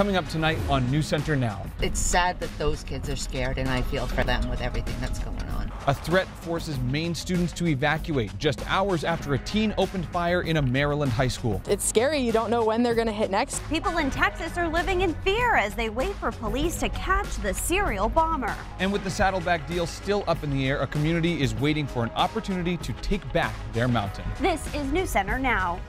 coming up tonight on News Center Now. It's sad that those kids are scared, and I feel for them with everything that's going on. A threat forces Maine students to evacuate just hours after a teen opened fire in a Maryland high school. It's scary. You don't know when they're going to hit next. People in Texas are living in fear as they wait for police to catch the serial bomber. And with the Saddleback deal still up in the air, a community is waiting for an opportunity to take back their mountain. This is News Center Now.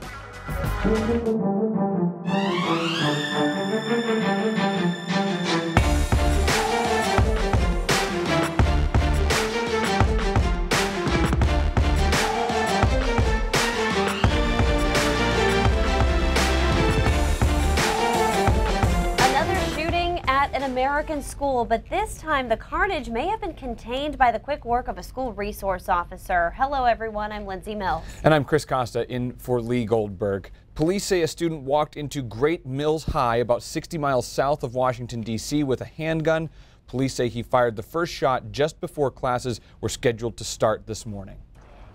An American school, but this time the carnage may have been contained by the quick work of a school resource officer. Hello everyone, I'm Lindsay Mills. And I'm Chris Costa in for Lee Goldberg. Police say a student walked into Great Mills High about 60 miles south of Washington, D.C. with a handgun. Police say he fired the first shot just before classes were scheduled to start this morning.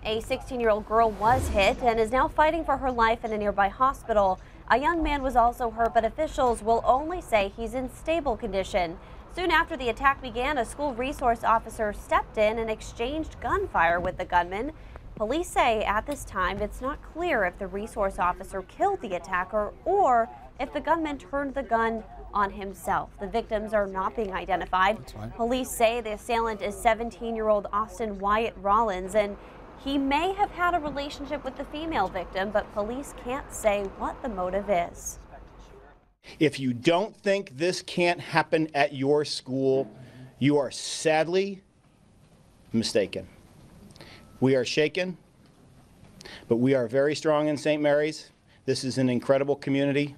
A 16-year-old girl was hit and is now fighting for her life in a nearby hospital. A young man was also hurt, but officials will only say he's in stable condition. Soon after the attack began, a school resource officer stepped in and exchanged gunfire with the gunman. Police say at this time it's not clear if the resource officer killed the attacker or if the gunman turned the gun on himself. The victims are not being identified. Police say the assailant is 17-year-old Austin Wyatt Rollins, and he may have had a relationship with the female victim, but police can't say what the motive is. If you don't think this can't happen at your school, you are sadly mistaken. We are shaken, but we are very strong in St. Mary's. This is an incredible community.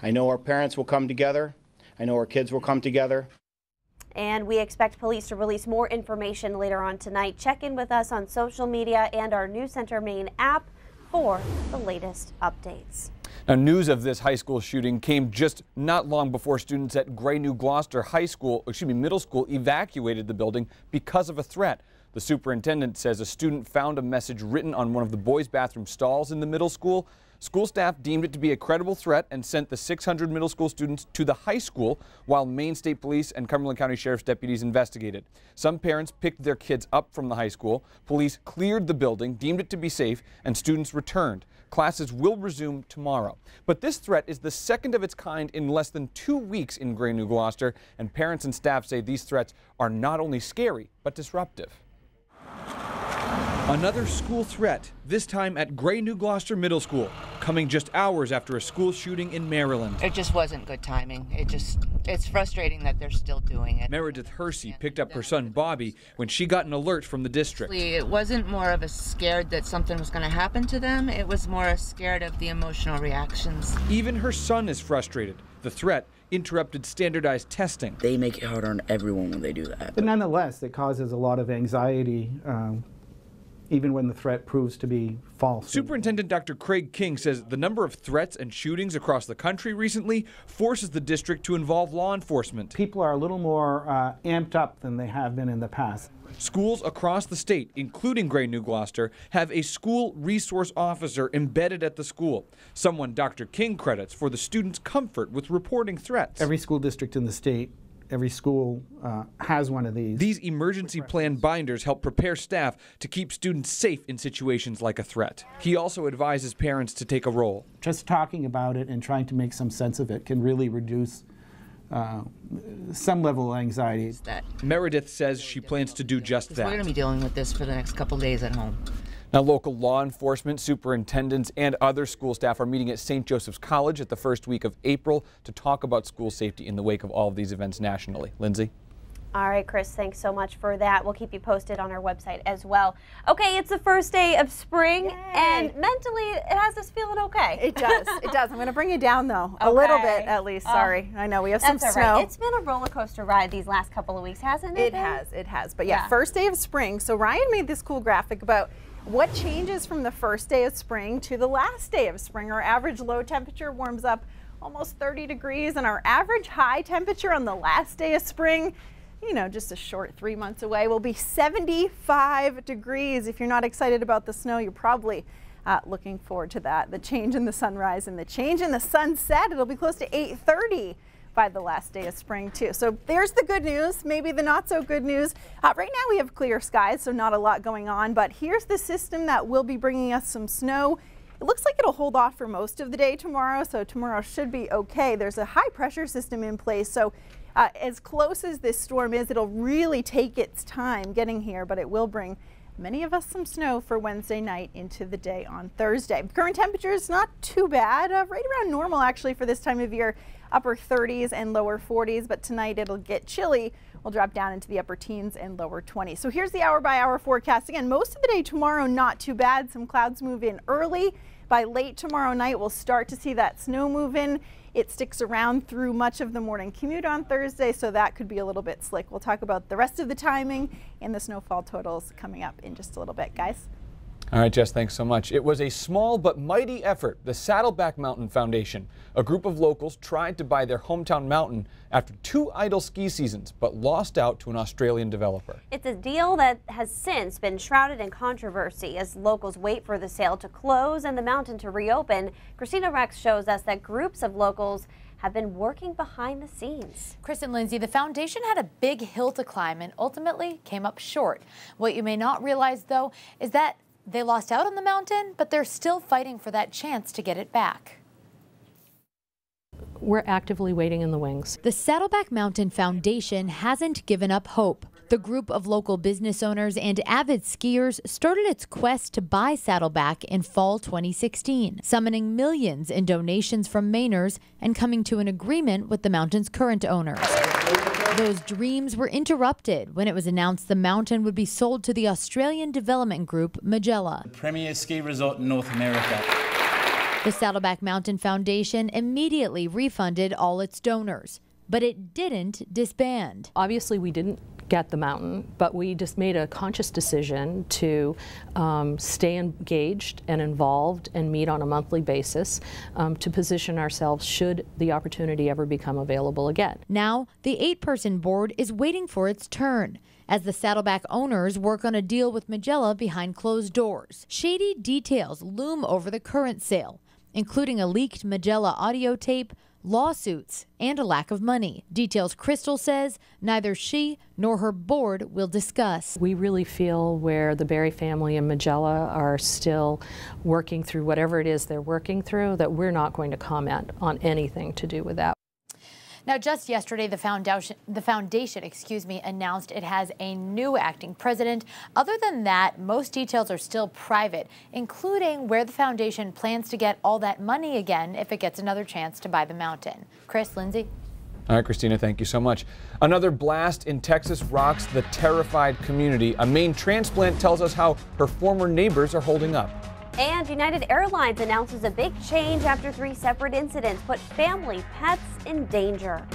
I know our parents will come together. I know our kids will come together. And we expect police to release more information later on tonight. Check in with us on social media and our News Center Maine app for the latest updates. Now, news of this high school shooting came just not long before students at Gray New Gloucester Middle School evacuated the building because of a threat. The superintendent says a student found a message written on one of the boys' bathroom stalls in the middle school. School staff deemed it to be a credible threat and sent the 600 middle school students to the high school while Maine State Police and Cumberland County Sheriff's deputies investigated. Some parents picked their kids up from the high school. Police cleared the building, deemed it to be safe, and students returned. Classes will resume tomorrow. But this threat is the second of its kind in less than 2 weeks in Gray New Gloucester, and parents and staff say these threats are not only scary, but disruptive. Another school threat, this time at Gray New Gloucester Middle School, coming just hours after a school shooting in Maryland. It just wasn't good timing. It's frustrating that they're still doing it. Meredith Hersey picked up her son Bobby when she got an alert from the district. It wasn't more of a scared that something was going to happen to them. It was more a scared of the emotional reactions. Even her son is frustrated. The threat interrupted standardized testing. They make it hard on everyone when they do that. But nonetheless, it causes a lot of anxiety, even when the threat proves to be false. Superintendent Dr. Craig King says the number of threats and shootings across the country recently forces the district to involve law enforcement. People are a little more amped up than they have been in the past. Schools across the state, including Gray New Gloucester, have a school resource officer embedded at the school, someone Dr. King credits for the students' comfort with reporting threats. Every school district in the state, every school has one of these. These emergency plan binders help prepare staff to keep students safe in situations like a threat. He also advises parents to take a role. Just talking about it and trying to make some sense of it can really reduce some level of anxiety. Meredith says she plans to do just that. We're going to be dealing with this for the next couple days at home. Now, local law enforcement, superintendents, and other school staff are meeting at St. Joseph's College at the first week of April to talk about school safety in the wake of all of these events nationally. Lindsay? All right, Chris, thanks so much for that. We'll keep you posted on our website as well. Okay, it's the first day of spring, and mentally, it has us feeling okay. It does. It does. I'm going to bring you down, though, a little bit at least. Sorry. I know we have some snow. Right. It's been a roller coaster ride these last couple of weeks, hasn't it? It has. But yeah, first day of spring. So Ryan made this cool graphic about what changes from the first day of spring to the last day of spring. Our average low temperature warms up almost 30 degrees, and our average high temperature on the last day of spring, you know, just a short 3 months away, will be 75 degrees. If you're not excited about the snow, you're probably looking forward to that. The change in the sunrise and the change in the sunset, it'll be close to 8:30 by the last day of spring too. So there's the good news, maybe the not so good news. Right now we have clear skies, so not a lot going on, but here's the system that will be bringing us some snow. It looks like it'll hold off for most of the day tomorrow, so tomorrow should be okay. There's a high pressure system in place, so as close as this storm is, it'll really take its time getting here, but it will bring many of us some snow for Wednesday night into the day on Thursday. Current temperatures not too bad, right around normal actually for this time of year, upper 30s and lower 40s, but tonight it'll get chilly. We'll drop down into the upper teens and lower 20s. So here's the hour-by-hour forecast. Again, most of the day tomorrow not too bad. Some clouds move in early. By late tomorrow night, we'll start to see that snow move in. It sticks around through much of the morning commute on Thursday, so that could be a little bit slick. We'll talk about the rest of the timing and the snowfall totals coming up in just a little bit, guys. All right, Jess, thanks so much. It was a small but mighty effort. The Saddleback Mountain Foundation, a group of locals, tried to buy their hometown mountain after 2 idle ski seasons, but lost out to an Australian developer. It's a deal that has since been shrouded in controversy as locals wait for the sale to close and the mountain to reopen. Christina Rex shows us that groups of locals have been working behind the scenes. Chris and Lindsay, the foundation had a big hill to climb and ultimately came up short. What you may not realize, though, is that they lost out on the mountain, but they're still fighting for that chance to get it back. We're actively waiting in the wings. The Saddleback Mountain Foundation hasn't given up hope. The group of local business owners and avid skiers started its quest to buy Saddleback in fall 2016, summoning millions in donations from Mainers and coming to an agreement with the mountain's current owners. Those dreams were interrupted when it was announced the mountain would be sold to the Australian development group Majella, the premier ski resort in North America. The Saddleback Mountain Foundation immediately refunded all its donors, but it didn't disband. Obviously, we didn't get the mountain, but we just made a conscious decision to stay engaged and involved and meet on a monthly basis to position ourselves should the opportunity ever become available again. Now, the 8-person board is waiting for its turn as the Saddleback owners work on a deal with Majella behind closed doors. Shady details loom over the current sale, including a leaked Majella audio tape, lawsuits, and a lack of money. Details Crystal says neither she nor her board will discuss. We really feel where the Barry family and Majella are still working through whatever it is they're working through, that we're not going to comment on anything to do with that. Now, just yesterday, the foundation, announced it has a new acting president. Other than that, most details are still private, including where the foundation plans to get all that money again if it gets another chance to buy the mountain. Chris, Lindsay. All right, Christina, thank you so much. Another blast in Texas rocks the terrified community. A Maine transplant tells us how her former neighbors are holding up. And United Airlines announces a big change after 3 separate incidents put family pets in danger.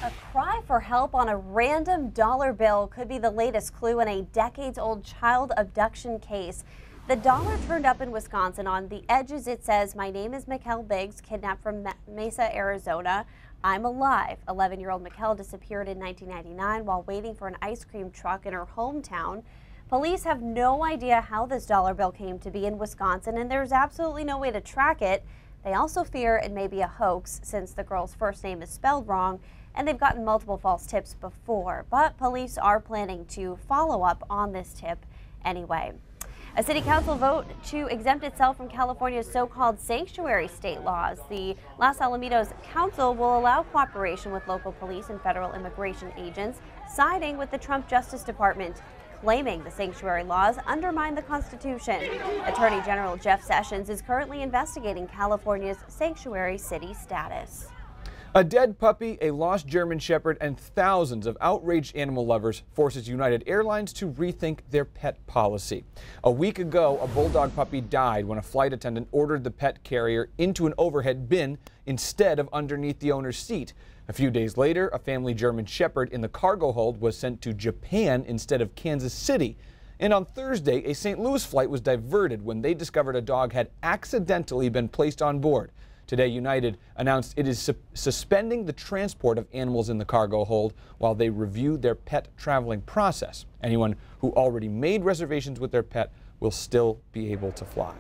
A cry for help on a random dollar bill could be the latest clue in a decades-old child abduction case. The dollar turned up in Wisconsin. On the edges it says, "My name is Mikkel Biggs, kidnapped from Mesa, Arizona. I'm alive." 11-year-old Mikkel disappeared in 1999 while waiting for an ice cream truck in her hometown. Police have no idea how this dollar bill came to be in Wisconsin, and there's absolutely no way to track it. They also fear it may be a hoax since the girl's first name is spelled wrong, and they've gotten multiple false tips before. But police are planning to follow up on this tip anyway. A city council vote to exempt itself from California's so-called sanctuary state laws. The Los Alamitos Council will allow cooperation with local police and federal immigration agents, siding with the Trump Justice Department, claiming the sanctuary laws undermine the Constitution. Attorney General Jeff Sessions is currently investigating California's sanctuary city status. A dead puppy, a lost German Shepherd, and thousands of outraged animal lovers forces United Airlines to rethink their pet policy. A week ago, a bulldog puppy died when a flight attendant ordered the pet carrier into an overhead bin instead of underneath the owner's seat. A few days later, a family German Shepherd in the cargo hold was sent to Japan instead of Kansas City. And on Thursday, a St. Louis flight was diverted when they discovered a dog had accidentally been placed on board. Today, United announced it is suspending the transport of animals in the cargo hold while they review their pet traveling process. Anyone who already made reservations with their pet will still be able to fly.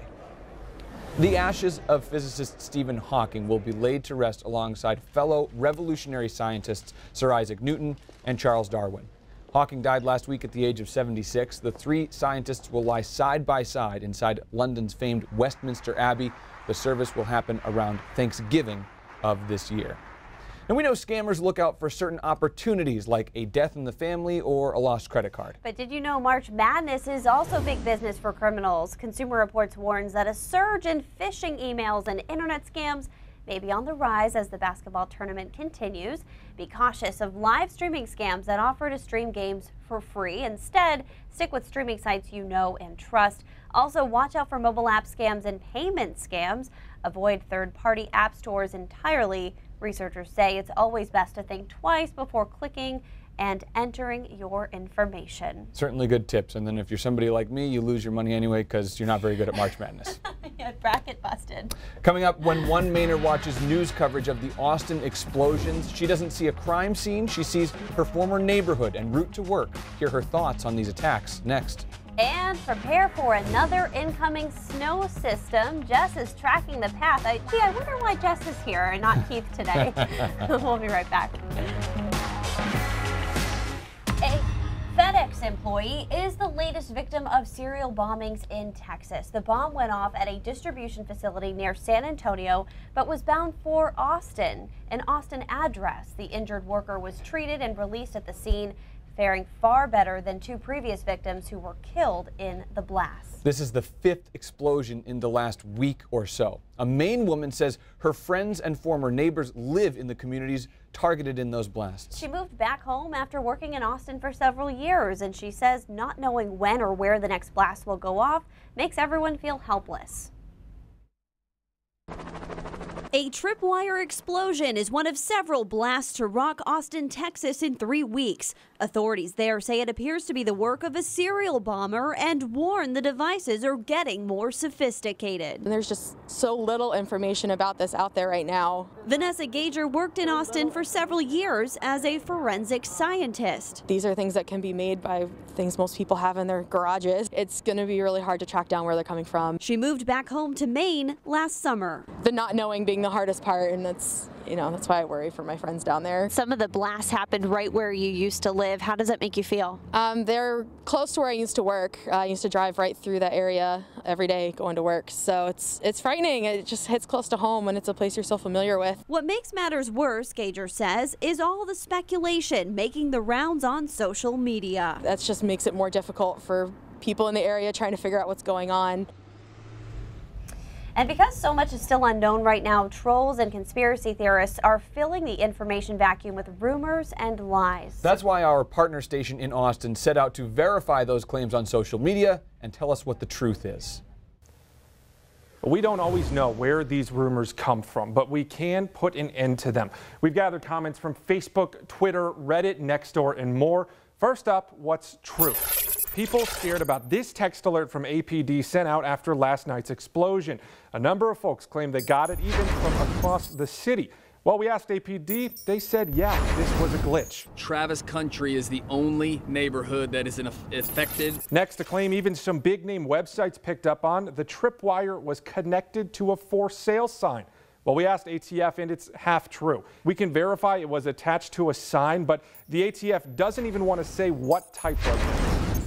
The ashes of physicist Stephen Hawking will be laid to rest alongside fellow revolutionary scientists Sir Isaac Newton and Charles Darwin. Hawking died last week at the age of 76. The three scientists will lie side by side inside London's famed Westminster Abbey. The service will happen around Thanksgiving of this year. And we know scammers look out for certain opportunities like a death in the family or a lost credit card. But did you know March Madness is also big business for criminals? Consumer Reports warns that a surge in phishing emails and internet scams may be on the rise as the basketball tournament continues. Be cautious of live streaming scams that offer to stream games for free. Instead, stick with streaming sites you know and trust. Also, watch out for mobile app scams and payment scams. Avoid third-party app stores entirely. Researchers say it's always best to think twice before clicking and entering your information. Certainly good tips. And then if you're somebody like me, you lose your money anyway because you're not very good at March Madness. Yeah, bracket busted. Coming up, when one Mainer watches news coverage of the Austin explosions, she doesn't see a crime scene. She sees her former neighborhood en route to work. Hear her thoughts on these attacks next. And prepare for another incoming snow system. Jess is tracking the path. I wonder why Jess is here and not Keith today. We'll be right back. A FedEx employee is the latest victim of serial bombings in Texas. The bomb went off at a distribution facility near San Antonio, but was bound for Austin, an Austin address. The injured worker was treated and released at the scene, faring far better than two previous victims who were killed in the blast. This is the fifth explosion in the last week or so. A Maine woman says her friends and former neighbors live in the communities targeted in those blasts. She moved back home after working in Austin for several years, and she says not knowing when or where the next blast will go off makes everyone feel helpless. A tripwire explosion is one of several blasts to rock Austin, Texas in 3 weeks. Authorities there say it appears to be the work of a serial bomber and warn the devices are getting more sophisticated. There's just so little information about this out there right now. Vanessa Gager worked in Austin for several years as a forensic scientist. These are things that can be made by things most people have in their garages. It's going to be really hard to track down where they're coming from. She moved back home to Maine last summer. The not knowing being the hardest part, and that's why I worry for my friends down there. Some of the blasts happened right where you used to live. How does that make you feel? They're close to where I used to work. I used to drive right through that area every day going to work. So it's frightening. It just hits close to home when it's a place you're so familiar with. What makes matters worse, Gager says, is all the speculation making the rounds on social media. That just makes it more difficult for people in the area trying to figure out what's going on. And because so much is still unknown right now, trolls and conspiracy theorists are filling the information vacuum with rumors and lies. That's why our partner station in Austin set out to verify those claims on social media and tell us what the truth is. We don't always know where these rumors come from, but we can put an end to them. We've gathered comments from Facebook, Twitter, Reddit, Nextdoor, and more. First up, what's true? People scared about this text alert from APD sent out after last night's explosion. A number of folks claim they got it even from across the city. Well, we asked APD, they said, yeah, this was a glitch. Travis Country is the only neighborhood that is affected. Next, to claim even some big-name websites picked up on, the tripwire was connected to a for sale sign. Well, we asked ATF, and it's half true. We can verify it was attached to a sign, but the ATF doesn't even want to say what type of it.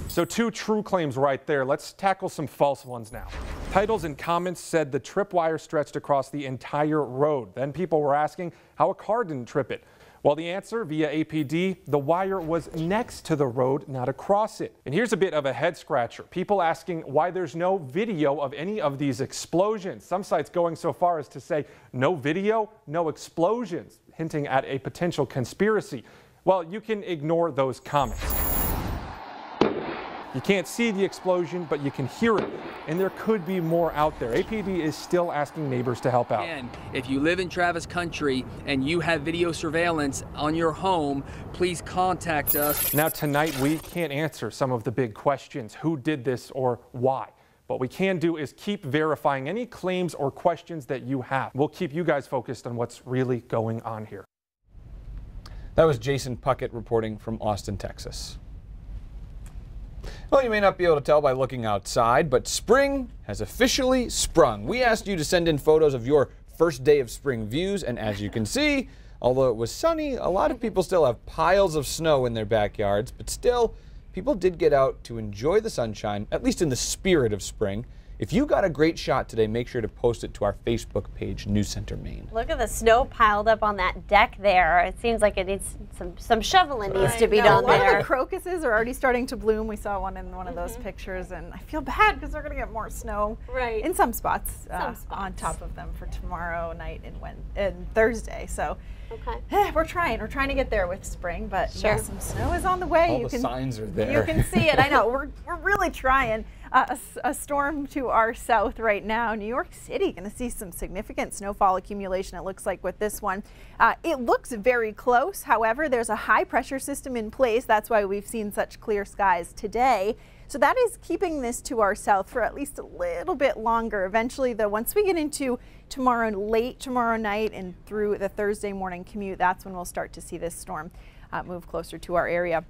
So 2 true claims right there. Let's tackle some false ones now. Titles and comments said the tripwire stretched across the entire road. Then people were asking how a car didn't trip it. Well, the answer via APD, the wire was next to the road, not across it. And here's a bit of a head scratcher. People asking why there's no video of any of these explosions. Some sites going so far as to say no video, no explosions, hinting at a potential conspiracy. Well, you can ignore those comments. You can't see the explosion, but you can hear it, and there could be more out there. APD is still asking neighbors to help out. And if you live in Travis Country and you have video surveillance on your home, please contact us. Now tonight, we can't answer some of the big questions. Who did this or why? What we can do is keep verifying any claims or questions that you have. We'll keep you guys focused on what's really going on here. That was Jason Puckett reporting from Austin, Texas. Well, you may not be able to tell by looking outside, but spring has officially sprung. We asked you to send in photos of your first day of spring views, and as you can see, although it was sunny, a lot of people still have piles of snow in their backyards, but still, people did get out to enjoy the sunshine, at least in the spirit of spring. If you got a great shot today, make sure to post it to our Facebook page, News Center Maine. Look at the snow piled up on that deck there. It seems like it needs some shoveling needs to be done there. A lot of the crocuses are already starting to bloom. We saw one in one of those pictures, and I feel bad because they're going to get more snow in some spots, on top of them for tomorrow night and Thursday. So we're trying to get there with spring, but some snow is on the way. All the signs are there. You can see it. I know. We're really trying. A storm to our south right now. New York City going to see some significant snowfall accumulation, it looks like, with this one. It looks very close. However, there's a high pressure system in place. That's why we've seen such clear skies today. So that is keeping this to our south for at least a little bit longer. Eventually, though, once we get into late tomorrow night and through the Thursday morning commute, that's when we'll start to see this storm move closer to our area.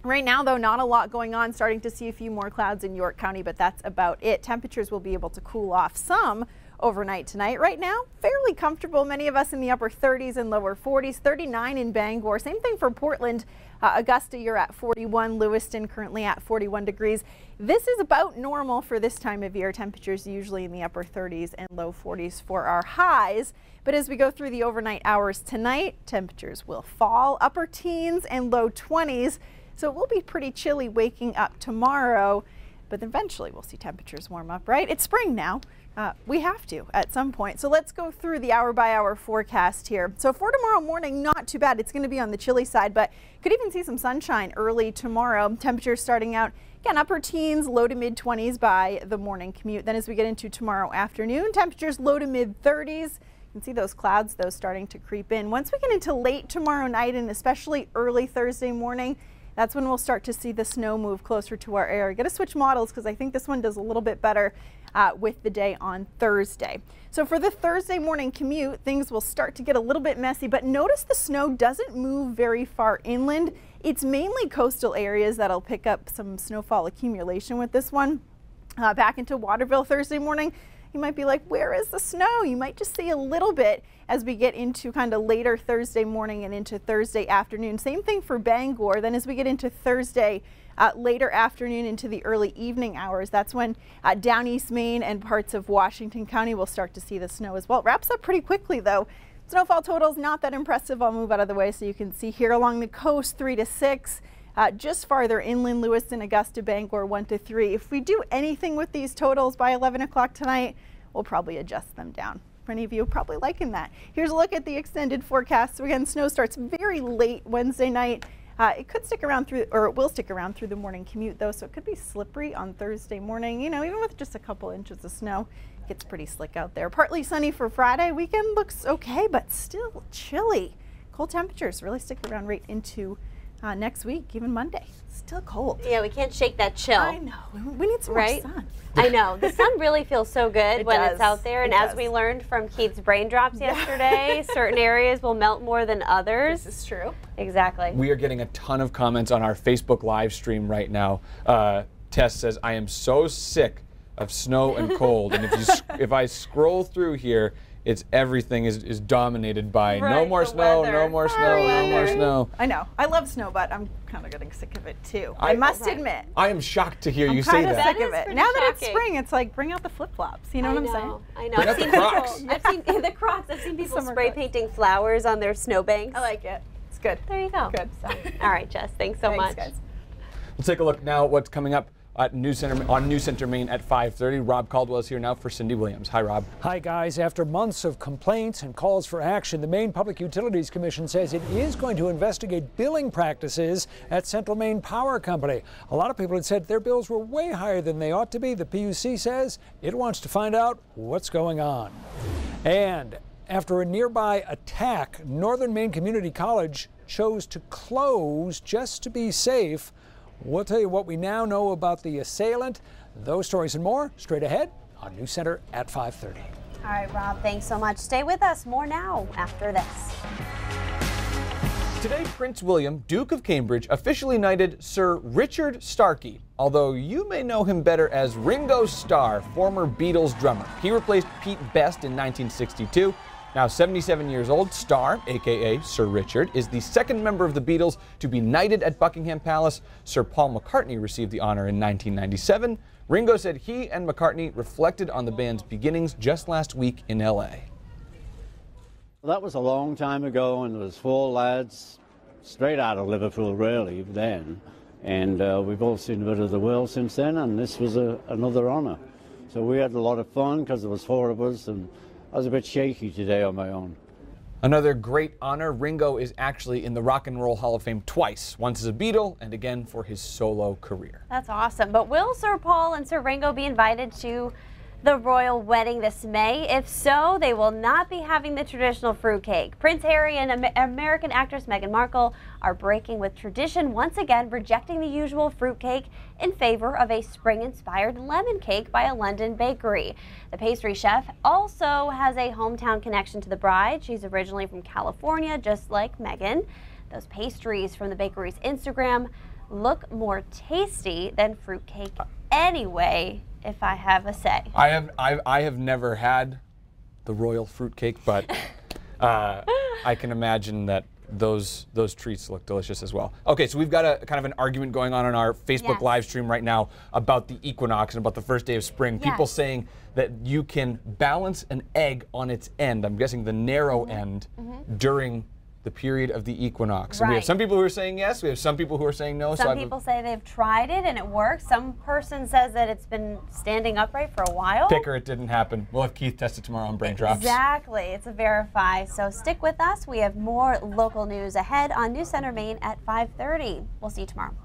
Right now, though, not a lot going on. Starting to see a few more clouds in York County, but that's about it. Temperatures will be able to cool off some overnight tonight. Right now, fairly comfortable. Many of us in the upper 30s and lower 40s. 39 in Bangor. Same thing for Portland. Augusta, you're at 41. Lewiston currently at 41 degrees. This is about normal for this time of year. Temperatures usually in the upper 30s and low 40s for our highs. But as we go through the overnight hours tonight, temperatures will fall upper teens and low 20s. So it will be pretty chilly waking up tomorrow, but eventually we'll see temperatures warm up, right? It's spring now. We have to at some point. So let's go through the hour-by-hour forecast here. So for tomorrow morning, not too bad. It's going to be on the chilly side, but could even see some sunshine early tomorrow. Temperatures starting out, again, upper teens, low to mid-20s by the morning commute. Then as we get into tomorrow afternoon, temperatures low to mid-30s. You can see those clouds, though, starting to creep in. Once we get into late tomorrow night and especially early Thursday morning, that's when we'll start to see the snow move closer to our area. Got to switch models because I think this one does a little bit better with the day on Thursday. So for the Thursday morning commute, things will start to get a little bit messy, but notice the snow doesn't move very far inland. It's mainly coastal areas that'll pick up some snowfall accumulation with this one. Back into Waterville Thursday morning, you might be like, where is the snow? You might just see a little bit as we get into kind of later Thursday morning and into Thursday afternoon. Same thing for Bangor. Then as we get into Thursday, later afternoon into the early evening hours, that's when down East Maine and parts of Washington County will start to see the snow as well. It wraps up pretty quickly, though. Snowfall totals not that impressive. I'll move out of the way so you can see here along the coast 3 to 6. Just farther inland, Lewiston, Augusta, Bangor 1 to 3. If we do anything with these totals by 11 o'clock tonight, we'll probably adjust them down. Many of you are probably liking that. Here's a look at the extended forecast. So again, snow starts very late Wednesday night. It could stick around through, or it will stick around through the morning commute, though, so it could be slippery on Thursday morning. You know, even with just a couple inches of snow, it gets pretty slick out there. Partly sunny for Friday. Weekend looks okay, but still chilly. Cold temperatures really stick around right into next week, even Monday. Still cold. Yeah, we can't shake that chill. I know. We need some more sun. I know. The sun really feels so good when it's out there. And as we learned from Keith's brain drops yesterday, certain areas will melt more than others. This is true. Exactly. We are getting a ton of comments on our Facebook live stream right now. Tess says, I am so sick of snow and cold. And if I scroll through here, it's everything is dominated by no more snow, no more snow, no more snow. I know. I love snow, but I'm kind of getting sick of it too. I must admit. I am shocked to hear you say that. I'm kind of sick of it. Now that it's spring, it's like bring out the flip-flops. You know what I'm saying? I know. Bring out the Crocs. I've seen the Crocs. I've seen people spray painting flowers on their snowbanks. I like it. It's good. There you go. Good. So, all right, Jess. Thanks so much. Guys. We'll take a look now at what's coming up at News Center Maine at 5:30. Rob Caldwell is here now for Cindy Williams. Hi, Rob. Hi, guys. After months of complaints and calls for action, the Maine Public Utilities Commission says it is going to investigate billing practices at Central Maine Power Company. A lot of people had said their bills were way higher than they ought to be. The PUC says it wants to find out what's going on. And after a nearby attack, Northern Maine Community College chose to close just to be safe. We'll tell you what we now know about the assailant. Those stories and more straight ahead on News Center at 5:30. All right, Rob, thanks so much. Stay with us. More now after this. Today, Prince William, Duke of Cambridge, officially knighted Sir Richard Starkey, although you may know him better as Ringo Starr, former Beatles drummer. He replaced Pete Best in 1962. Now 77 years old, Starr, aka Sir Richard, is the second member of the Beatles to be knighted at Buckingham Palace. Sir Paul McCartney received the honor in 1997. Ringo said he and McCartney reflected on the band's beginnings just last week in LA. That was a long time ago, and there was 4 lads straight out of Liverpool, really, then. And we've all seen a bit of the world since then, and this was another honour. So we had a lot of fun because there was 4 of us, and I was a bit shaky today on my own. Another great honor, Ringo is actually in the Rock and Roll Hall of Fame twice, once as a Beatle and again for his solo career. That's awesome. But will Sir Paul and Sir Ringo be invited to the royal wedding this May? If so, they will not be having the traditional fruitcake. Prince Harry and American actress Meghan Markle are breaking with tradition, once again rejecting the usual fruitcake in favor of a spring-inspired lemon cake by a London bakery. The pastry chef also has a hometown connection to the bride. She's originally from California, just like Meghan. Those pastries from the bakery's Instagram look more tasty than fruitcake anyway, if I have a say. I have never had the royal fruitcake, but I can imagine that those treats look delicious as well. Okay, so we've got a kind of an argument going on our Facebook live stream right now about the equinox and about the first day of spring. People saying that you can balance an egg on its end, I'm guessing the narrow end, during the period of the equinox. And we have some people who are saying yes, we have some people who are saying no. Some people say they've tried it and it works. Some person says that it's been standing upright for a while. Picker, it didn't happen. We'll have Keith test it tomorrow on Brain Drops. Exactly, it's a verify. So stick with us. We have more local news ahead on News Center Maine at 5:30. We'll see you tomorrow.